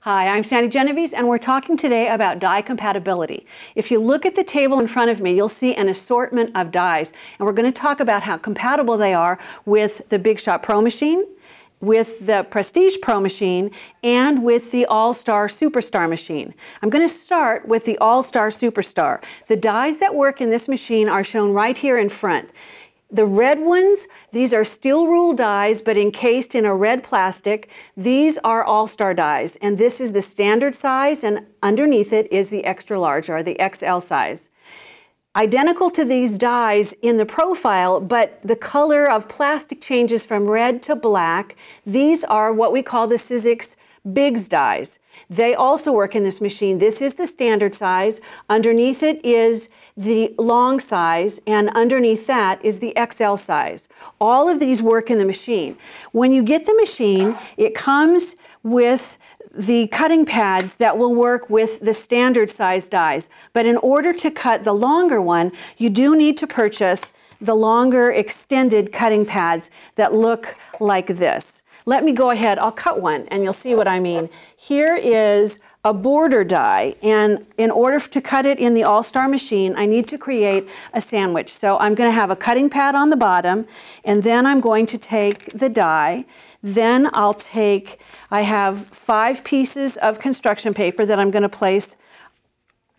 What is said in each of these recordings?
Hi, I'm Sandy Genovese, and we're talking today about die compatibility. If you look at the table in front of me, you'll see an assortment of dies, and we're going to talk about how compatible they are with the Big Shot Pro machine, with the Prestige Pro machine, and with the All-Star Superstar machine. I'm going to start with the All-Star Superstar. The dies that work in this machine are shown right here in front. The red ones, these are steel rule dies, but encased in a red plastic. These are All-Star dies, and this is the standard size, and underneath it is the extra large, or the XL size. Identical to these dies in the profile, but the color of plastic changes from red to black. These are what we call the Sizzix Bigs dies. They also work in this machine. This is the standard size. Underneath it is the long size, and underneath that is the XL size. All of these work in the machine. When you get the machine, it comes with the cutting pads that will work with the standard size dies. But in order to cut the longer one, you do need to purchase the longer extended cutting pads that look like this. Let me go ahead, I'll cut one and you'll see what I mean. Here is a border die, and in order to cut it in the All-Star machine, I need to create a sandwich. So I'm going to have a cutting pad on the bottom, and then I'm going to take the die. Then I have 5 pieces of construction paper that I'm going to place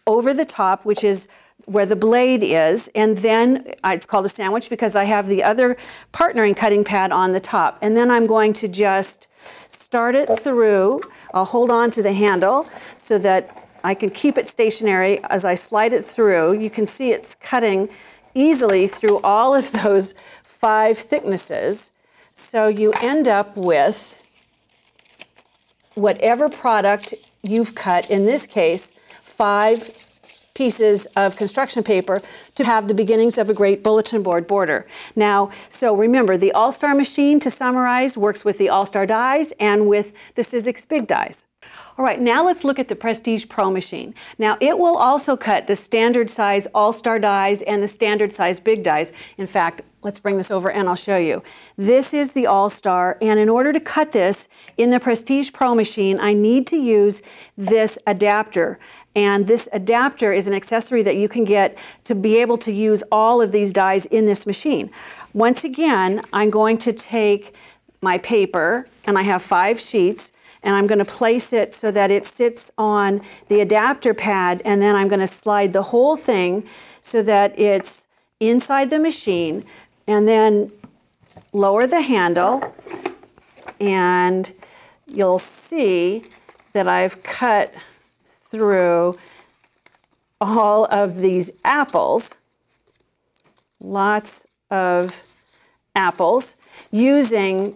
over the top, which is where the blade is, and then it's called a sandwich because I have the other partnering cutting pad on the top. And then I'm going to just start it through. I'll hold on to the handle so that I can keep it stationary as I slide it through. You can see it's cutting easily through all of those 5 thicknesses. So you end up with whatever product you've cut, in this case, 5 pieces of construction paper to have the beginnings of a great bulletin board border. Now, so remember, the All-Star machine, to summarize, works with the All-Star dies and with the Sizzix Big dies. All right, now let's look at the Prestige Pro machine. Now, it will also cut the standard size All-Star dies and the standard size Big dies. In fact, let's bring this over and I'll show you. This is the All-Star, and in order to cut this in the Prestige Pro machine, I need to use this adapter. And this adapter is an accessory that you can get to be able to use all of these dies in this machine. Once again, I'm going to take my paper, and I have 5 sheets, and I'm going to place it so that it sits on the adapter pad, and then I'm going to slide the whole thing so that it's inside the machine, and then lower the handle, and you'll see that I've cut through all of these apples, lots of apples, using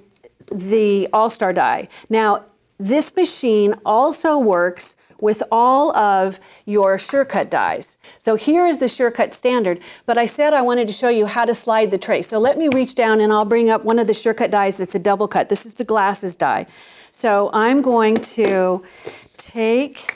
the All-Star die. Now, this machine also works with all of your SureCut dies. So here is the SureCut standard, but I said I wanted to show you how to slide the tray. So let me reach down and I'll bring up one of the SureCut dies that's a double cut. This is the glasses die. So I'm going to take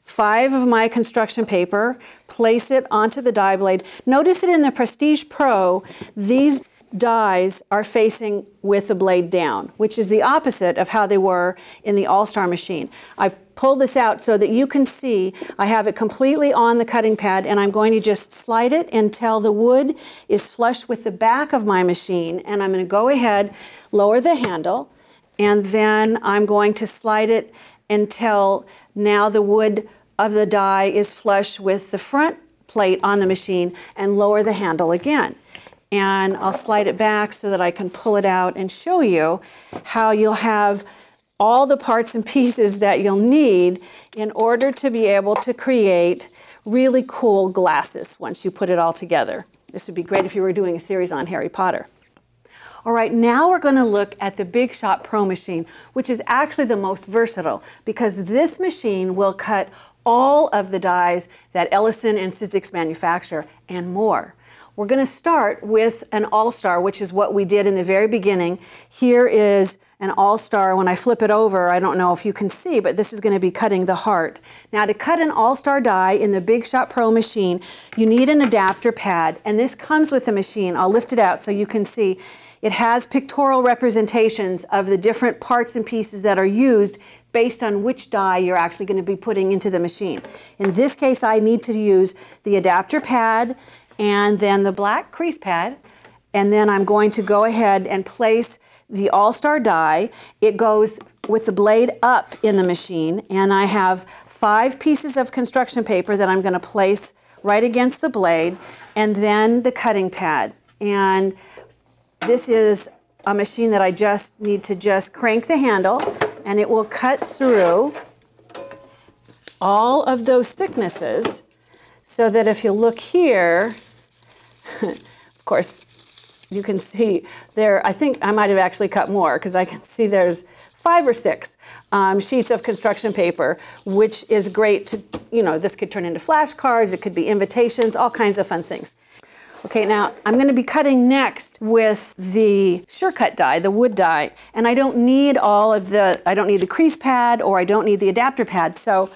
5 of my construction paper, place it onto the die blade. Notice that in the Prestige Pro, these dies are facing with the blade down, which is the opposite of how they were in the All-Star machine. I've pulled this out so that you can see I have it completely on the cutting pad, and I'm going to just slide it until the wood is flush with the back of my machine, and I'm going to go ahead, lower the handle, and then I'm going to slide it until now the wood of the die is flush with the front plate on the machine, and lower the handle again. And I'll slide it back so that I can pull it out and show you how you'll have all the parts and pieces that you'll need in order to be able to create really cool glasses once you put it all together. This would be great if you were doing a series on Harry Potter. All right, now we're going to look at the Big Shot Pro machine, which is actually the most versatile because this machine will cut all of the dies that Ellison and Sizzix manufacture and more. We're going to start with an All-Star, which is what we did in the very beginning. Here is an All-Star. When I flip it over, I don't know if you can see, but this is going to be cutting the heart. Now, to cut an All-Star die in the Big Shot Pro machine, you need an adapter pad, and this comes with the machine. I'll lift it out so you can see. It has pictorial representations of the different parts and pieces that are used based on which die you're actually going to be putting into the machine. In this case, I need to use the adapter pad and then the black crease pad, and then I'm going to go ahead and place the All-Star die. It goes with the blade up in the machine, and I have 5 pieces of construction paper that I'm going to place right against the blade, and then the cutting pad. And this is a machine that I just need to crank the handle, and it will cut through all of those thicknesses, so that if you look here, of course, you can see there, I think I might have actually cut more, because I can see there's 5 or 6 sheets of construction paper, which is great to, this could turn into flashcards, it could be invitations, all kinds of fun things. Okay, now I'm going to be cutting next with the SureCut die, the wood die, and I don't need I don't need the crease pad, or I don't need the adapter pad, so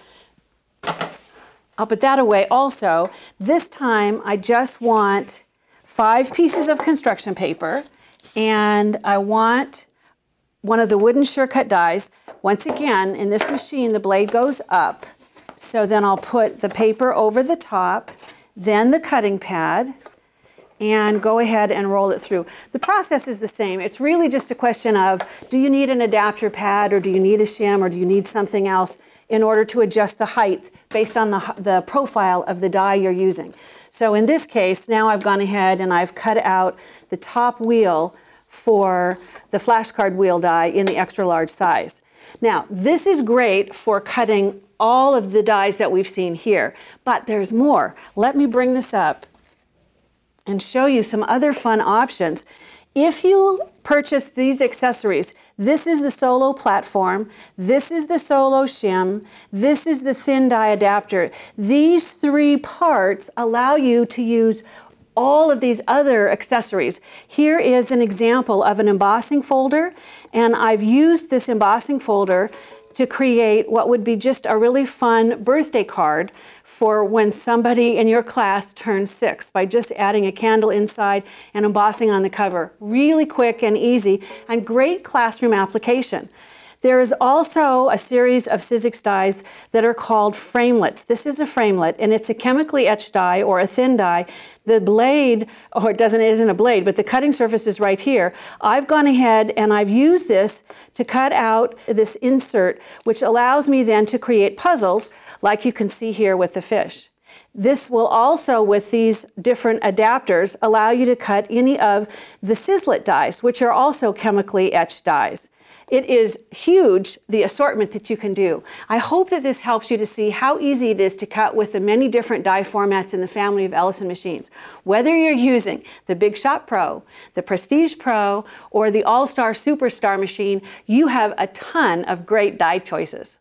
I'll put that away also. This time I just want 5 pieces of construction paper, and I want one of the wooden SureCut dies. Once again, in this machine, the blade goes up, so then I'll put the paper over the top, then the cutting pad, and go ahead and roll it through. The process is the same. It's really just a question of, do you need an adapter pad, or do you need a shim, or do you need something else in order to adjust the height based on the profile of the die you're using. So in this case, now I've gone ahead and I've cut out the top wheel for the flashcard wheel die in the extra large size. Now, this is great for cutting all of the dies that we've seen here, but there's more. Let me bring this up and show you some other fun options. If you purchase these accessories, this is the solo platform, this is the solo shim, this is the thin die adapter. These 3 parts allow you to use all of these other accessories. Here is an example of an embossing folder, and I've used this embossing folder to create what would be just a really fun birthday card for when somebody in your class turns 6 by just adding a candle inside and embossing on the cover. Really quick and easy, and great classroom application. There is also a series of Sizzix dies that are called framelets. This is a framelet, and it's a chemically etched die or a thin die. The blade, or it isn't a blade, but the cutting surface is right here. I've gone ahead and I've used this to cut out this insert, which allows me then to create puzzles like you can see here with the fish. This will also, with these different adapters, allow you to cut any of the Sizzlet dies, which are also chemically etched dies. It is huge, the assortment that you can do. I hope that this helps you to see how easy it is to cut with the many different die formats in the family of Ellison machines. Whether you're using the Big Shot Pro, the Prestige Pro, or the All-Star Superstar machine, you have a ton of great die choices.